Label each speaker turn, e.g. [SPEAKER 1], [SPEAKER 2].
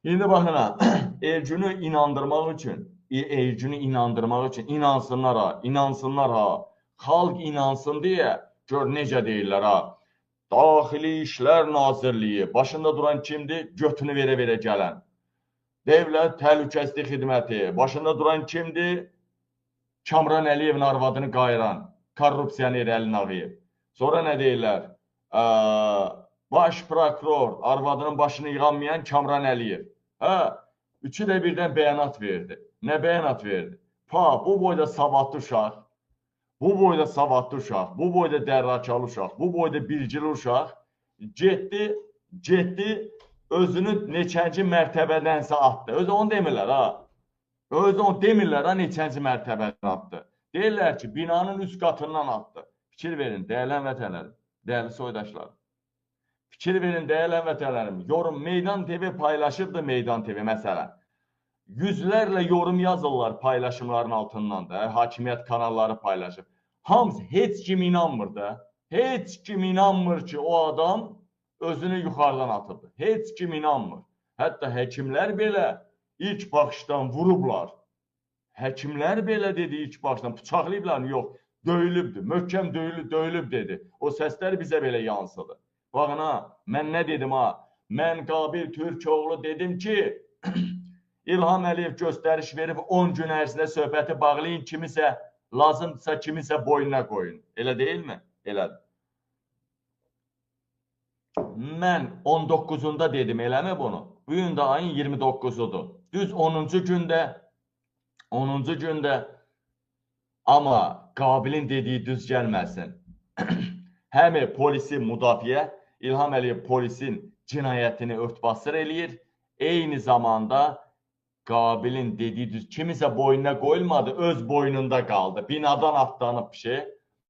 [SPEAKER 1] İndi baxın ha, Elcünü inandırmaq üçün inansınlar ha, inansınlar ha. Xalq inansın deyə gör necə deyirlər ha. Daxili İşlər Nazirliyi başında duran kimdir? Götünü verə-verə gələn. Dövlət Təhlükəsizlik Xidməti başında duran kimdir? Kamran Əliyevin arvadını qayıran, korrupsioner Əlin Ağayev. Sonra nə deyirlər? Baş prokuror arvadının başını yığanmayan Kamran Əliyev. Hə, üçü də birdən bəyanat verdi. Nə bəyanat verdi? Bu boyda savadlı uşaq, bu boyda savadlı uşaq, bu boyda dərrakalı uşaq, bu boyda bilgili uşaq getdi özünü neçənci mərtəbədənsə atdı. Özü onu demirlər ha. Özü onu demirlər ha, neçənci mərtəbədən atdı. Deyirlər ki, binanın üst qatından atdı. Fikir verin, dəyərli vətənlərim, dəyərli soydaşlar. Fikir verin, dəyərli vətənlərim. Yorum Meydan TV paylaşırdı, Meydan TV məsələn. Yüzlərlə yorum yazırlar paylaşımların altından da, hakimiyyət kanalları paylaşır. Hamısı, heç kim inanmır da. Heç kim inanmır ki, o adam özünü yuxarıdan atıbdır. Heç kim inanmır. Hətta həkimlər belə ilk baxışdan vurublar. Həkimlər belə dedi ilk başdan, bıçaqlayıblar, yox, döyülübdür, möhkəm döyülüb dedi. O səslər bizə belə yansıdı. Baxın ha, mən nə dedim ha, mən Qabil Türkoğlu dedim ki, İlham Əliyev göstəriş verib 10 gün ərzində söhbəti bağlayın, kimisə lazımdırsa kimisə boynuna qoyun. Elə deyilmi? Elədir. Mən 19-unda dedim, eləmi bunu? Bugün də ayın 29-udur. Düz 10-cu gündə amma Qabilin dediyi düz gəlməsin. Həm polisi müdafiə, İlham Əliyev polisin cinayətini örtbasır eləyir. Eyni zamanda Qabilin dediyi düz kimisə boynuna qoyulmadı, öz boynunda qaldı. Binadan atlanıb bir şey.